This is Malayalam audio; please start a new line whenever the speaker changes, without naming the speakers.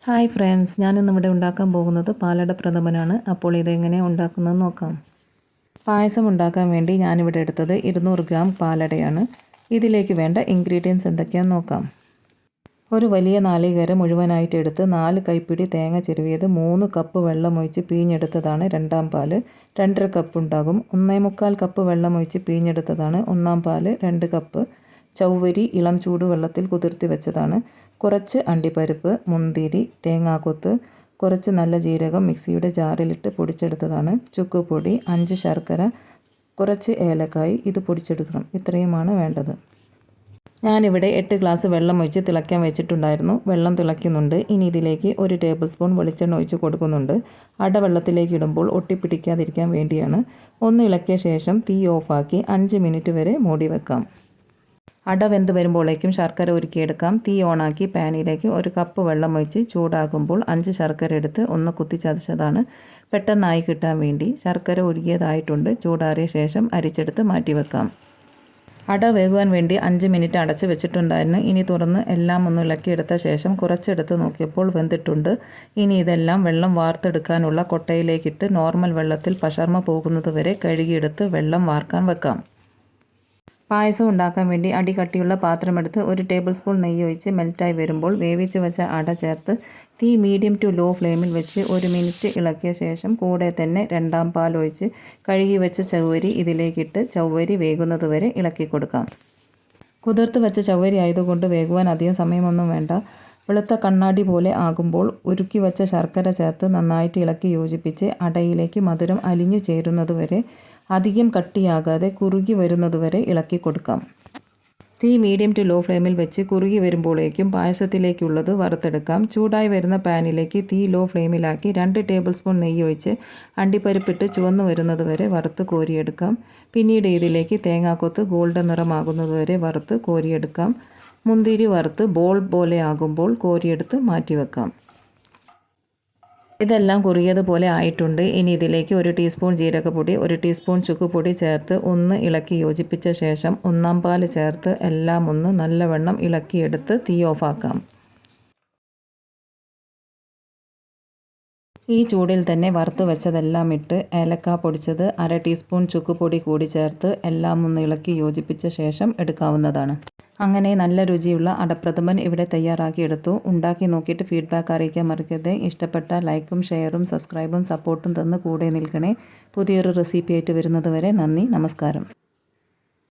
ഹായ് ഫ്രണ്ട്സ്, ഞാനിന്നിവിടെ ഉണ്ടാക്കാൻ പോകുന്നത് പാലട പ്രഥമനാണ്. അപ്പോൾ ഇതെങ്ങനെ ഉണ്ടാക്കുന്നതെന്ന് നോക്കാം. പായസം ഉണ്ടാക്കാൻ വേണ്ടി ഞാനിവിടെ എടുത്തത് 200 ഗ്രാം പാലടയാണ്. ഇതിലേക്ക് വേണ്ട ഇൻഗ്രീഡിയൻസ് എന്തൊക്കെയാണെന്ന് നോക്കാം. ഒരു വലിയ നാളികേരം മുഴുവനായിട്ട് എടുത്ത് 4 കൈപ്പിടി തേങ്ങ ചിരവിയത്, 3 കപ്പ് വെള്ളമൊഴിച്ച് പിഴിഞ്ഞെടുത്തതാണ് രണ്ടാം പാല്, 2.5 കപ്പ് ഉണ്ടാകും. 1.25 കപ്പ് വെള്ളമൊഴിച്ച് പിഴിഞ്ഞെടുത്തതാണ് ഒന്നാം പാല്, 2 കപ്പ്. ചവ്വരി ഇളം ചൂടുവെള്ളത്തിൽ കുതിർത്തി വെച്ചതാണ്. കുറച്ച് അണ്ടിപ്പരിപ്പ്, മുന്തിരി, തേങ്ങാക്കൊത്ത്, കുറച്ച് നല്ല ജീരകം മിക്സിയുടെ ജാറിലിട്ട് പൊടിച്ചെടുത്തതാണ്. ചുക്കുപൊടി, 5 ശർക്കര, കുറച്ച് ഏലക്കായ്, ഇത് പൊടിച്ചെടുക്കണം. ഇത്രയുമാണ് വേണ്ടത്. ഞാനിവിടെ 8 ഗ്ലാസ് വെള്ളം ഒഴിച്ച് തിളയ്ക്കാൻ വെച്ചിട്ടുണ്ടായിരുന്നു. വെള്ളം തിളയ്ക്കുന്നുണ്ട്. ഇനി ഇതിലേക്ക് 1 ടേബിൾ സ്പൂൺ വെളിച്ചെണ്ണ ഒഴിച്ച് കൊടുക്കുന്നുണ്ട്. അട വെള്ളത്തിലേക്ക് ഇടുമ്പോൾ ഒട്ടിപ്പിടിക്കാതിരിക്കാൻ വേണ്ടിയാണ്. ഒന്ന് ഇളക്കിയ ശേഷം തീ ഓഫാക്കി 5 മിനിറ്റ് വരെ മൂടി വെക്കാം. അട വെന്ത് വരുമ്പോഴേക്കും ശർക്കര ഉരുക്കിയെടുക്കാം. തീ ഓണാക്കി പാനിലേക്ക് 1 കപ്പ് വെള്ളം ഒഴിച്ച് ചൂടാകുമ്പോൾ 5 ശർക്കര എടുത്ത് ഒന്ന് കുത്തിച്ചതച്ചതാണ്. പെട്ടെന്നായി കിട്ടാൻ വേണ്ടി. ശർക്കര ഉരുകിയതായിട്ടുണ്ട്. ചൂടാറിയ ശേഷം അരിച്ചെടുത്ത് മാറ്റി വെക്കാം. അട വേകുവാൻ വേണ്ടി 5 മിനിറ്റ് അടച്ച് വെച്ചിട്ടുണ്ടായിരുന്നു. ഇനി തുറന്ന് എല്ലാം ഒന്ന് ഇളക്കിയെടുത്ത ശേഷം കുറച്ചെടുത്ത് നോക്കിയപ്പോൾ വെന്തിട്ടുണ്ട്. ഇനി ഇതെല്ലാം വെള്ളം വാർത്തെടുക്കാനുള്ള കൊട്ടയിലേക്കിട്ട് നോർമൽ വെള്ളത്തിൽ പശർമ പോകുന്നത് വരെ കഴുകിയെടുത്ത് വെള്ളം വാർക്കാൻ വെക്കാം. പായസം ഉണ്ടാക്കാൻ വേണ്ടി അടികട്ടിയുള്ള പാത്രമെടുത്ത് 1 ടേബിൾ സ്പൂൺ നെയ്യ് ഒഴിച്ച് മെൽറ്റായി വരുമ്പോൾ വേവിച്ച് വെച്ച അട ചേർത്ത് തീ മീഡിയം ടു ലോ ഫ്ലെയിമിൽ വെച്ച് 1 മിനിറ്റ് ഇളക്കിയ ശേഷം കൂടെ തന്നെ രണ്ടാം പാൽ ഒഴിച്ച് കഴുകി വെച്ച ചവ്വരി ഇതിലേക്കിട്ട് ചവ്വരി വേകുന്നത് വരെ ഇളക്കി കൊടുക്കാം. കുതിർത്ത് വെച്ച ചവ്വരി ആയതുകൊണ്ട് വേകുവാൻ അധികം സമയമൊന്നും വേണ്ട. വെളുത്ത കണ്ണാടി പോലെ ആകുമ്പോൾ ഉരുക്കി വെച്ച ശർക്കര ചേർത്ത് നന്നായിട്ട് ഇളക്കി യോജിപ്പിച്ച് അടയിലേക്ക് മധുരം അലിഞ്ഞു ചേരുന്നതുവരെ, അധികം കട്ടിയാകാതെ കുറുകി വരുന്നതുവരെ ഇളക്കി കൊടുക്കാം. തീ മീഡിയം ടു ലോ ഫ്ലെയിമിൽ വെച്ച് കുറുകി വരുമ്പോഴേക്കും പായസത്തിലേക്കുള്ളത് വറുത്തെടുക്കാം. ചൂടായി വരുന്ന പാനിലേക്ക് തീ ലോ ഫ്ലെയിമിലാക്കി 2 ടേബിൾ സ്പൂൺ നെയ്യ് ഒഴിച്ച് അണ്ടിപ്പരിപ്പിട്ട് ചുവന്ന് വരുന്നത് വരെ വറുത്ത് കോരിയെടുക്കാം. പിന്നീട് ഇതിലേക്ക് തേങ്ങാക്കൊത്ത് ഗോൾഡൻ നിറമാകുന്നത് വരെ വറുത്ത് കോരിയെടുക്കാം. മുന്തിരി വറുത്ത് ബോൾ പോലെ ആകുമ്പോൾ കോരിയെടുത്ത് മാറ്റിവെക്കാം. ഇതെല്ലാം കുറുകിയതുപോലെ ആയിട്ടുണ്ട്. ഇനി ഇതിലേക്ക് 1 ടീസ്പൂൺ ജീരകപ്പൊടി, 1 ടീസ്പൂൺ ചുക്കുപൊടി ചേർത്ത് ഒന്ന് ഇളക്കി യോജിപ്പിച്ച ശേഷം ഒന്നാം പാല് ചേർത്ത് എല്ലാം ഒന്ന് നല്ലവണ്ണം ഇളക്കിയെടുത്ത് തീ ഓഫാക്കാം. ഈ ചൂടിൽ തന്നെ വറുത്ത് വെച്ചതെല്ലാം ഇട്ട് ഏലക്ക പൊടിച്ചത്, 1/2 ടീസ്പൂൺ ചുക്കുപൊടി കൂടി ചേർത്ത് എല്ലാം ഒന്ന് ഇളക്കി യോജിപ്പിച്ച ശേഷം എടുക്കാവുന്നതാണ്. അങ്ങനെ നല്ല രുചിയുള്ള അടപ്രഥമൻ ഇവിടെ തയ്യാറാക്കിയെടുത്തു. ഉണ്ടാക്കി നോക്കിയിട്ട് ഫീഡ്ബാക്ക് അറിയിക്കാൻ മറക്കരുത്. ഇഷ്ടപ്പെട്ട ലൈക്കും ഷെയറും സബ്സ്ക്രൈബും സപ്പോർട്ടും തന്ന് കൂടെ നിൽക്കണേ. പുതിയൊരു റെസിപ്പി ആയിട്ട് വരുന്നത് വരെ നന്ദി, നമസ്കാരം.